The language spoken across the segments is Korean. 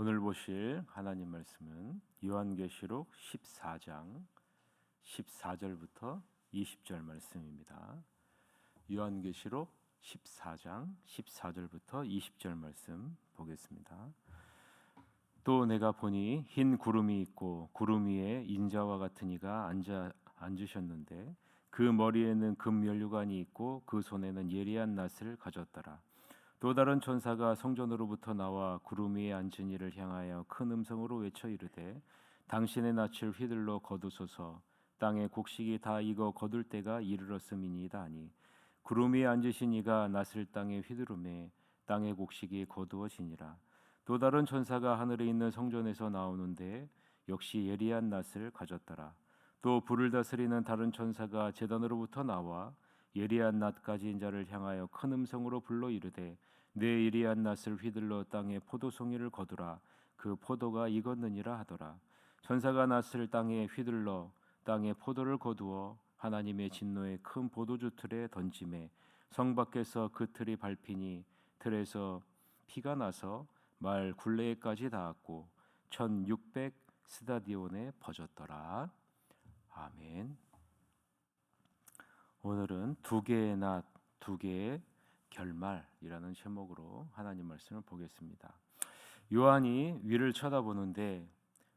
오늘 보실 하나님 말씀은 요한계시록 14장 14절부터 20절 말씀입니다. 요한계시록 14장 14절부터 20절 말씀 보겠습니다. 또 내가 보니 흰 구름이 있고 구름 위에 인자와 같은 이가 앉으셨는데 그 머리에는 금 면류관이 있고 그 손에는 예리한 낫을 가졌더라. 또 다른 천사가 성전으로부터 나와 구름 위에 앉은 이를 향하여 큰 음성으로 외쳐 이르되 당신의 낯을 휘둘러 거두소서. 땅의 곡식이 다 익어 거둘 때가 이르렀음이니이다 하니 구름 위에 앉으신 이가 낯을 땅에 휘두르매 땅의 곡식이 거두어지니라. 또 다른 천사가 하늘에 있는 성전에서 나오는데 역시 예리한 낫을 가졌더라. 또 불을 다스리는 다른 천사가 제단으로부터 나와 예리한 낫 가진 자를 향하여 큰 음성으로 불러 이르되 내 예리한 낫을 휘둘러 땅에 포도송이를 거두라. 그 포도가 익었느니라 하더라. 천사가 낫을 땅에 휘둘러 땅에 포도를 거두어 하나님의 진노의 큰 포도주 틀에 던지매 성 밖에서 그 틀이 밟히니 틀에서 피가 나서 말 굴레에까지 닿았고 1600 스다디온에 퍼졌더라. 아멘. 오늘은 두 개의 낫, 두 개의 결말이라는 제목으로 하나님 말씀을 보겠습니다. 요한이 위를 쳐다보는데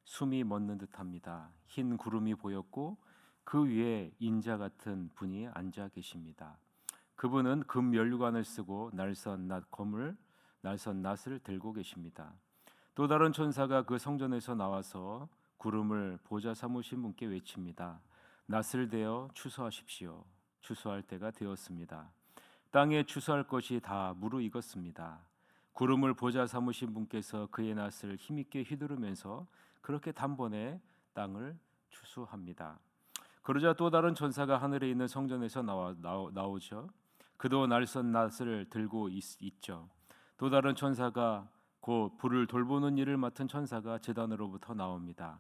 숨이 멎는 듯합니다. 흰 구름이 보였고 그 위에 인자 같은 분이 앉아 계십니다. 그분은 금 면류관을 쓰고 날선 낫을 들고 계십니다. 또 다른 천사가 그 성전에서 나와서 구름을 보좌 삼으신 분께 외칩니다. 낫을 대어 추수하십시오. 추수할 때가 되었습니다. 땅에 추수할 것이 다 무르익었습니다. 구름을 보좌 삼으신 분께서 그의 낫을 힘있게 휘두르면서 그렇게 단번에 땅을 추수합니다. 그러자 또 다른 천사가 하늘에 있는 성전에서 나오죠. 그도 날선 낫을 들고 있죠. 또 다른 천사가 곧 불을 돌보는 일을 맡은 천사가 제단으로부터 나옵니다.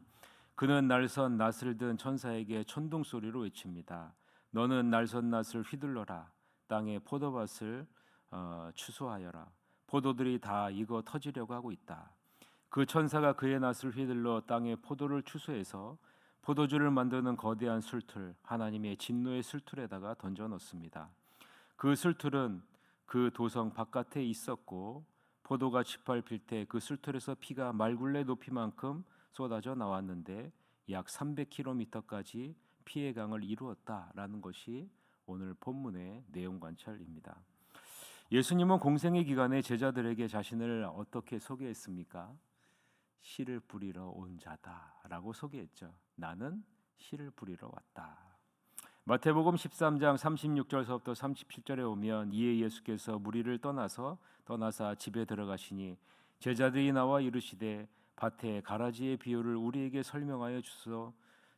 그는 날선 낫을 든 천사에게 천둥 소리로 외칩니다. 너는 날선 낫을 휘둘러라. 땅에 포도밭을 추수하여라. 포도들이 다 익어 터지려고 하고 있다. 그 천사가 그의 낫을 휘둘러 땅에 포도를 추수해서 포도주를 만드는 거대한 술틀, 하나님의 진노의 술틀에다가 던져 넣습니다. 그 술틀은 그 도성 바깥에 있었고 포도가 짓밟힐 때 그 술틀에서 피가 말굴레 높이만큼 쏟아져 나왔는데 약 300km까지 피의 강을 이루었다라는 것이 오늘 본문의 내용 관찰입니다. 예수님은 공생의 기간에 제자들에게 자신을 어떻게 소개했습니까? 씨를 뿌리러 온 자다라고 소개했죠. 나는 씨를 뿌리러 왔다. 마태복음 13장 36절서부터 37절에 오면 이에 예수께서 무리를 떠나사 집에 들어가시니 제자들이 나와 이르시되 밭에 가라지의 비유를 우리에게 설명하여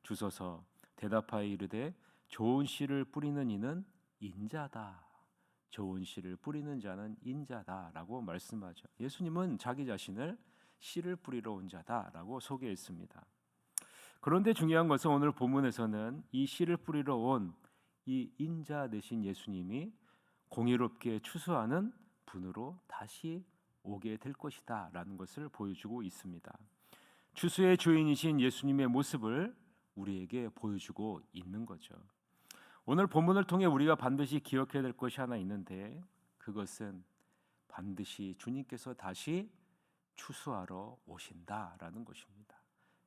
주소서. 대답하여 이르되 좋은 씨를 뿌리는 이는 인자다. 좋은 씨를 뿌리는 자는 인자다라고 말씀하죠. 예수님은 자기 자신을 씨를 뿌리러 온 자다라고 소개했습니다. 그런데 중요한 것은 오늘 본문에서는 이 씨를 뿌리러 온 이 인자 되신 예수님이 공의롭게 추수하는 분으로 다시 오게 될 것이다라는 것을 보여주고 있습니다. 추수의 주인이신 예수님의 모습을 우리에게 보여주고 있는 거죠. 오늘 본문을 통해 우리가 반드시 기억해야 될 것이 하나 있는데 그것은 반드시 주님께서 다시 추수하러 오신다라는 것입니다.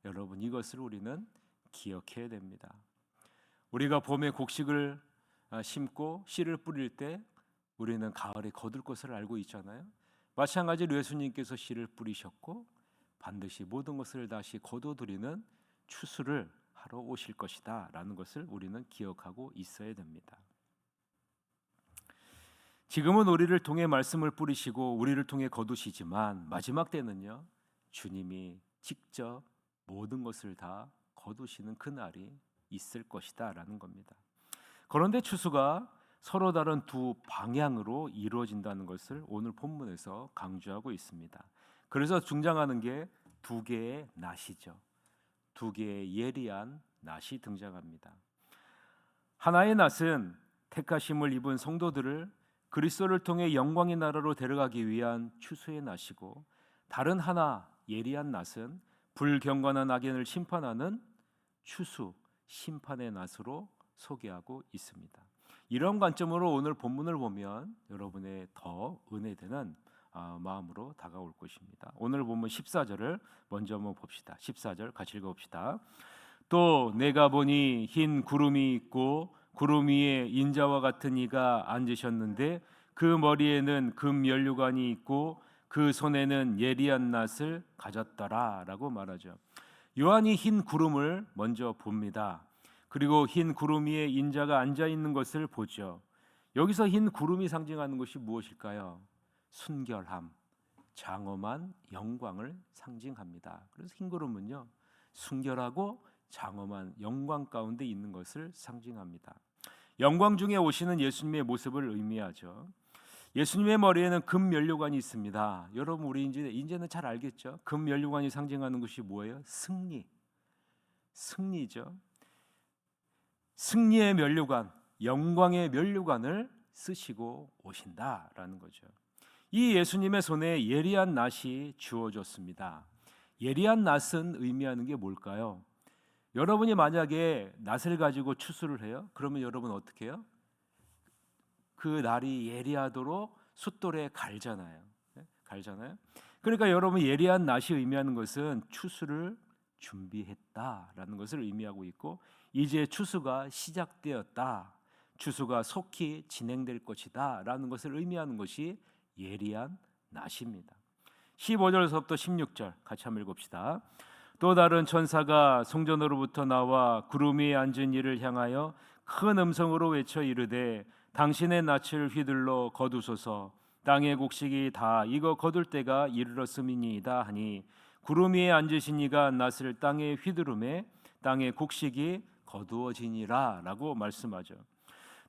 여러분, 이것을 우리는 기억해야 됩니다. 우리가 봄에 곡식을 심고 씨를 뿌릴 때 우리는 가을에 거둘 것을 알고 있잖아요. 마찬가지로 예수님께서 씨를 뿌리셨고 반드시 모든 것을 다시 거둬들이는 추수를 하러 오실 것이다 라는 것을 우리는 기억하고 있어야 됩니다. 지금은 우리를 통해 말씀을 뿌리시고 우리를 통해 거두시지만 마지막 때는요, 주님이 직접 모든 것을 다 거두시는 그날이 있을 것이다 라는 겁니다. 그런데 추수가 서로 다른 두 방향으로 이루어진다는 것을 오늘 본문에서 강조하고 있습니다. 그래서 등장하는 게 두 개의 낫이죠. 두 개의 예리한 낫이 등장합니다. 하나의 낫은 택하심을 입은 성도들을 그리스도를 통해 영광의 나라로 데려가기 위한 추수의 낫이고, 다른 하나 예리한 낫은 불경건한 악인을 심판하는 추수, 심판의 낫으로 소개하고 있습니다. 이런 관점으로 오늘 본문을 보면 여러분의 더 은혜되는 마음으로 다가올 것입니다. 오늘 본문 14절을 먼저 한번 봅시다. 14절 같이 읽어봅시다. 또 내가 보니 흰 구름이 있고 구름 위에 인자와 같은 이가 앉으셨는데 그 머리에는 금 면류관이 있고 그 손에는 예리한 낫을 가졌더라 라고 말하죠. 요한이 흰 구름을 먼저 봅니다. 그리고 흰 구름 위에 인자가 앉아 있는 것을 보죠. 여기서 흰 구름이 상징하는 것이 무엇일까요? 순결함, 장엄한 영광을 상징합니다. 그래서 흰 구름은요, 순결하고 장엄한 영광 가운데 있는 것을 상징합니다. 영광 중에 오시는 예수님의 모습을 의미하죠. 예수님의 머리에는 금 면류관이 있습니다. 여러분 우리 이제는 잘 알겠죠? 금 면류관이 상징하는 것이 뭐예요? 승리죠. 승리의 면류관, 영광의 면류관을 쓰시고 오신다라는 거죠. 이 예수님의 손에 예리한 낫이 주어졌습니다. 예리한 낫은 의미하는 게 뭘까요? 여러분이 만약에 낫을 가지고 추수를 해요? 그러면 여러분 어떻게 해요? 그 날이 예리하도록 숫돌에 갈잖아요. 그러니까 여러분 예리한 낫이 의미하는 것은 추수를 준비했다라는 것을 의미하고 있고 이제 추수가 시작되었다. 추수가 속히 진행될 것이다라는 것을 의미하는 것이 예리한 낫입니다. 15절에서부터 16절 같이 한번 읽읍시다. 또 다른 천사가 성전으로부터 나와 구름 위에 앉은 이를 향하여 큰 음성으로 외쳐 이르되 당신의 낯을 휘둘러 거두소서 땅의 곡식이 다 익어 거둘 때가 이르렀음이니이다 하니 구름 위에 앉으신 이가 낯을 땅에 휘두르매 땅의 곡식이 거두어지니라 라고 말씀하죠.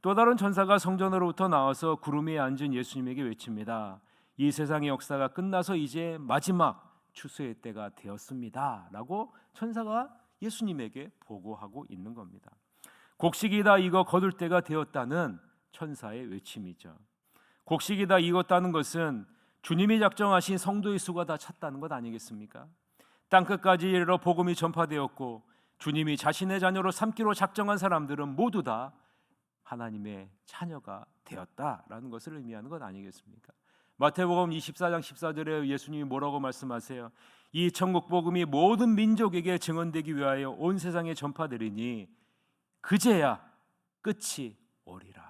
또 다른 천사가 성전으로부터 나와서 구름 위에 앉은 예수님에게 외칩니다. 이 세상의 역사가 끝나서 이제 마지막 추수의 때가 되었습니다 라고 천사가 예수님에게 보고하고 있는 겁니다. 곡식이 다 익어 거둘 때가 되었다는 천사의 외침이죠. 곡식이 다 익었다는 것은 주님이 작정하신 성도의 수가 다 찼다는 것 아니겠습니까? 땅끝까지 이르러 복음이 전파되었고 주님이 자신의 자녀로 삼기로 작정한 사람들은 모두 다 하나님의 자녀가 되었다라는 것을 의미하는 것 아니겠습니까? 마태복음 24장 14절에 예수님이 뭐라고 말씀하세요? 이 천국 복음이 모든 민족에게 증언되기 위하여 온 세상에 전파되리니 그제야 끝이 오리라.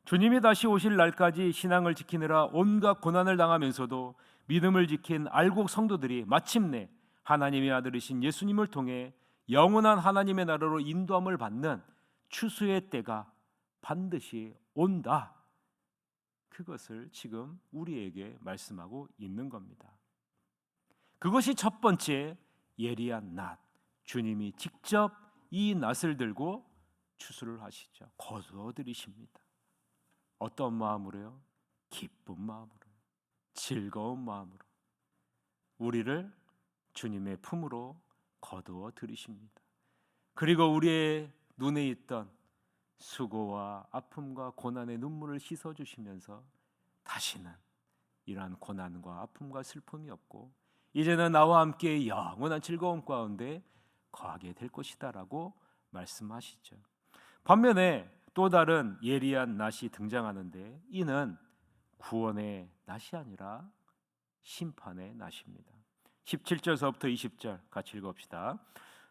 주님이 다시 오실 날까지 신앙을 지키느라 온갖 고난을 당하면서도 믿음을 지킨 알곡 성도들이 마침내 하나님의 아들이신 예수님을 통해 영원한 하나님의 나라로 인도함을 받는 추수의 때가 반드시 온다. 그것을 지금 우리에게 말씀하고 있는 겁니다. 그것이 첫 번째 예리한 낫. 주님이 직접 이 낫을 들고 추수를 하시죠. 거두어들이십니다. 어떤 마음으로요? 기쁜 마음으로, 즐거운 마음으로 우리를 주님의 품으로 거두어 들이십니다. 그리고 우리의 눈에 있던 수고와 아픔과 고난의 눈물을 씻어주시면서 다시는 이러한 고난과 아픔과 슬픔이 없고 이제는 나와 함께 영원한 즐거움 가운데 거하게 될 것이다 라고 말씀하시죠. 반면에 또 다른 예리한 낫이 등장하는데 이는 구원의 낫이 아니라 심판의 낫입니다. 17절서부터 20절 같이 읽읍시다.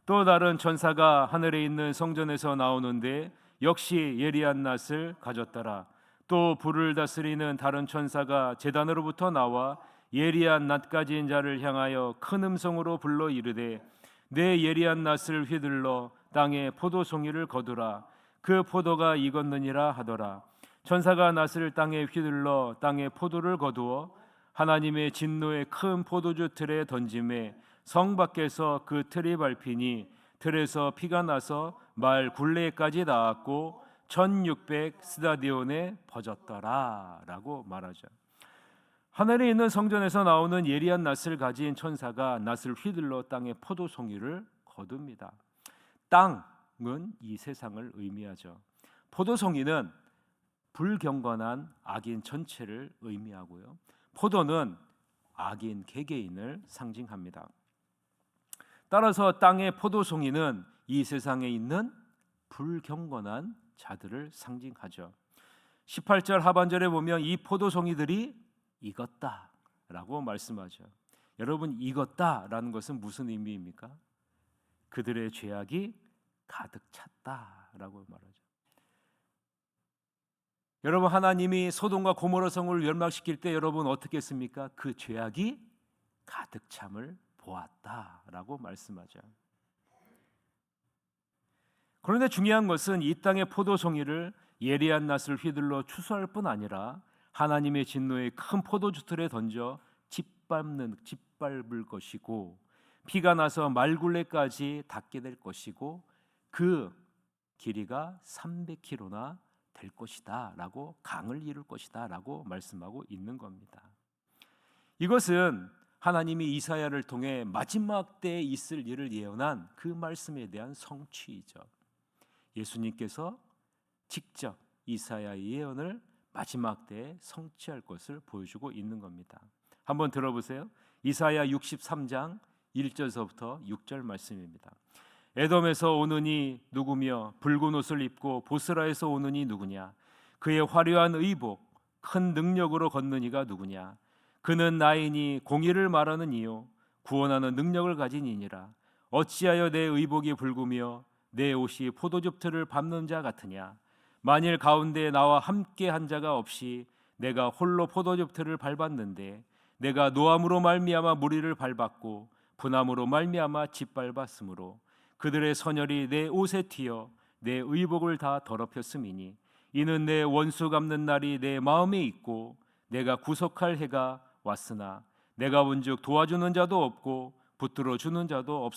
또 다른 천사가 하늘에 있는 성전에서 나오는데 역시 예리한 낫을 가졌더라. 또 불을 다스리는 다른 천사가 제단으로부터 나와 예리한 낫 가진 자를 향하여 큰 음성으로 불러 이르되 내 예리한 낫을 휘둘러 땅에 포도송이를 거두라. 그 포도가 익었느니라 하더라. 천사가 낫을 땅에 휘둘러 땅에 포도를 거두어 하나님의 진노의 큰 포도주 틀에 던짐에 성 밖에서 그 틀이 밟히니 틀에서 피가 나서 말 굴레까지 닿았고 1600 스다디온에 퍼졌더라 라고 말하죠. 하늘에 있는 성전에서 나오는 예리한 낫을 가진 천사가 낫을 휘둘러 땅에 포도송이를 거둡니다. 땅은 이 세상을 의미하죠. 포도송이는 불경건한 악인 전체를 의미하고요. 포도는 악인 개개인을 상징합니다. 따라서 땅의 포도송이는 이 세상에 있는 불경건한 자들을 상징하죠. 18절 하반절에 보면 이 포도송이들이 익었다라고 말씀하죠. 여러분, 익었다라는 것은 무슨 의미입니까? 그들의 죄악이 가득 찼다라고 말하죠. 여러분, 하나님이 소돔과 고모라 성을 멸망시킬 때 여러분 어떻게 했습니까? 그 죄악이 가득 참을 보았다라고 말씀하죠. 그런데 중요한 것은 이 땅의 포도송이를 예리한 낫을 휘둘러 추수할 뿐 아니라 하나님의 진노의 큰 포도주틀에 던져 짓밟을 것이고, 피가 나서 말굴레까지 닿게 될 것이고, 그 길이가 300km나 될 것이다 라고, 강을 이룰 것이다 라고 말씀하고 있는 겁니다. 이것은 하나님이 이사야를 통해 마지막 때에 있을 일을 예언한 그 말씀에 대한 성취이죠. 예수님께서 직접 이사야의 예언을 마지막 때에 성취할 것을 보여주고 있는 겁니다. 한번 들어보세요. 이사야 63장 1절서부터 6절 말씀입니다. 에돔에서 오는 이 누구며 붉은 옷을 입고 보스라에서 오는 이 누구냐? 그의 화려한 의복 큰 능력으로 걷는 이가 누구냐? 그는 나이니 공의를 말하는 이요 구원하는 능력을 가진 이니라. 어찌하여 내 의복이 붉으며 내 옷이 포도즙 틀을 밟는 자 같으냐? 만일 가운데 나와 함께 한 자가 없이 내가 홀로 포도즙 틀을 밟았는데, 내가 노함으로 말미암아 무리를 밟았고 분함으로 말미암아 짓밟았으므로 그들의 선혈이 내 옷에 튀어 내 의복을 다 더럽혔음이니, 이는 내 원수 갚는 날이 내 마음에 있고 내가 구속할 해가 왔으나 내가 본즉 도와주는 자도 없고 붙들어 주는 자도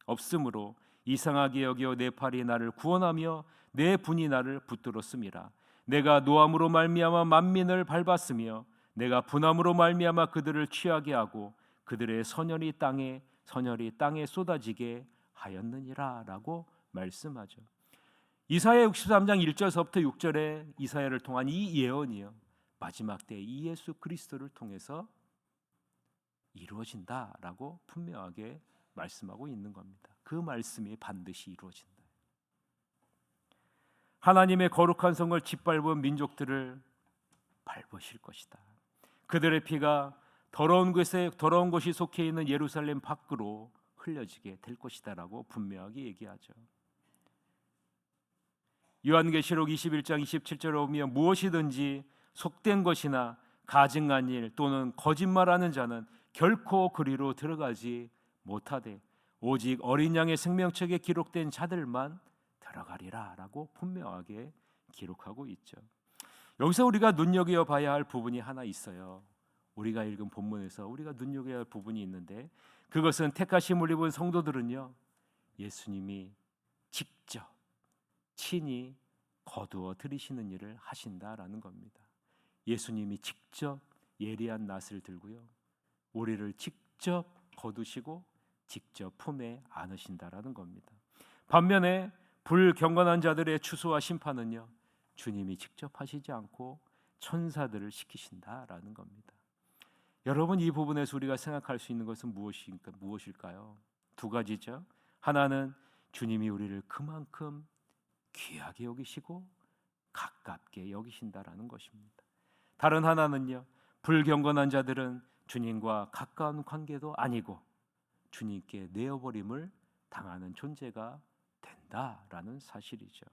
없으므로 이상하게 여겨 내 팔이 나를 구원하며 내 분이 나를 붙들었음이라. 내가 노함으로 말미암아 만민을 밟았으며 내가 분함으로 말미암아 그들을 취하게 하고 그들의 선혈이 땅에 쏟아지게 하였느니라 라고 말씀하죠. 이사야 63장 1절서부터 6절에 이사야를 통한 이 예언이요, 마지막 때 이 예수 그리스도를 통해서 이루어진다라고 분명하게 말씀하고 있는 겁니다. 그 말씀이 반드시 이루어진다. 하나님의 거룩한 성을 짓밟은 민족들을 밟으실 것이다. 그들의 피가 더러운 곳이 속해 있는 예루살렘 밖으로 흘려지게 될 것이다라고 분명하게 얘기하죠. 요한계시록 21장 27절에 보면 무엇이든지 속된 것이나 가증한 일 또는 거짓말하는 자는 결코 그리로 들어가지 못하되 오직 어린 양의 생명책에 기록된 자들만 들어가리라 라고 분명하게 기록하고 있죠. 여기서 우리가 눈여겨봐야 할 부분이 하나 있어요. 우리가 읽은 본문에서 우리가 눈여겨야 할 부분이 있는데, 그것은 택하심을 입은 성도들은요, 예수님이 직접 친히 거두어 들이시는 일을 하신다라는 겁니다. 예수님이 직접 예리한 낫을 들고요, 우리를 직접 거두시고 직접 품에 안으신다라는 겁니다. 반면에 불경건한 자들의 추수와 심판은요, 주님이 직접 하시지 않고 천사들을 시키신다라는 겁니다. 여러분, 이 부분에서 우리가 생각할 수 있는 것은 무엇일까요? 두 가지죠. 하나는 주님이 우리를 그만큼 귀하게 여기시고 가깝게 여기신다라는 것입니다. 다른 하나는요, 불경건한 자들은 주님과 가까운 관계도 아니고 주님께 내어버림을 당하는 존재가 된다라는 사실이죠.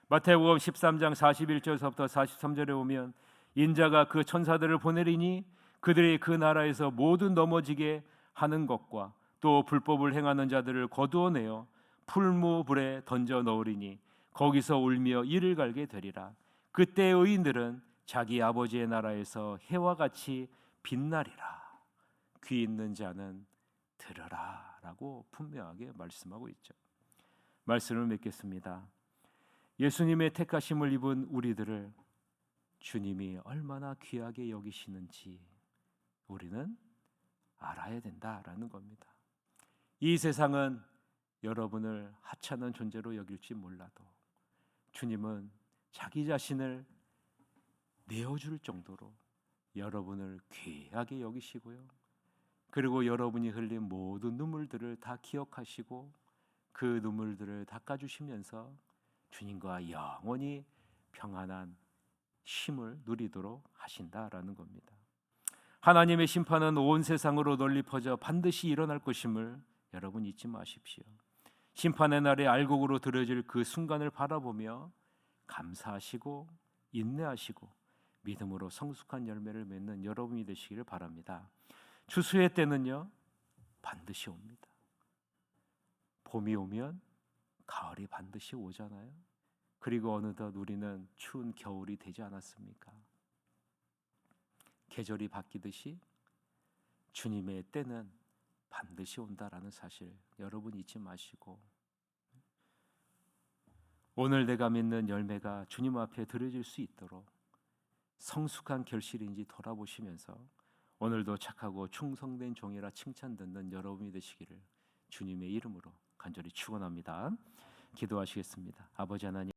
마태복음 13장 41절서부터 43절에 보면 인자가 그 천사들을 보내리니 그들이 그 나라에서 모두 넘어지게 하는 것과 또 불법을 행하는 자들을 거두어내어 풀무불에 던져 넣으리니 거기서 울며 이를 갈게 되리라. 그때 의인들은 자기 아버지의 나라에서 해와 같이 빛나리라. 귀 있는 자는 들으라 라고 분명하게 말씀하고 있죠. 말씀을 맺겠습니다. 예수님의 택하심을 입은 우리들을 주님이 얼마나 귀하게 여기시는지 우리는 알아야 된다라는 겁니다. 이 세상은 여러분을 하찮은 존재로 여길지 몰라도 주님은 자기 자신을 내어줄 정도로 여러분을 귀하게 여기시고요. 그리고 여러분이 흘린 모든 눈물들을 다 기억하시고 그 눈물들을 닦아주시면서 주님과 영원히 평안한 쉼을 누리도록 하신다라는 겁니다. 하나님의 심판은 온 세상으로 널리 퍼져 반드시 일어날 것임을 여러분 잊지 마십시오. 심판의 날에 알곡으로 들어질 그 순간을 바라보며 감사하시고 인내하시고 믿음으로 성숙한 열매를 맺는 여러분이 되시기를 바랍니다. 추수의 때는요 반드시 옵니다. 봄이 오면 가을이 반드시 오잖아요. 그리고 어느덧 우리는 추운 겨울이 되지 않았습니까? 계절이 바뀌듯이 주님의 때는 반드시 온다라는 사실 여러분 잊지 마시고 오늘 내가 맺는 열매가 주님 앞에 드려질 수 있도록 성숙한 결실인지 돌아보시면서 오늘도 착하고 충성된 종이라 칭찬 듣는 여러분이 되시기를 주님의 이름으로 간절히 축원합니다. 기도하시겠습니다. 아버지 하나님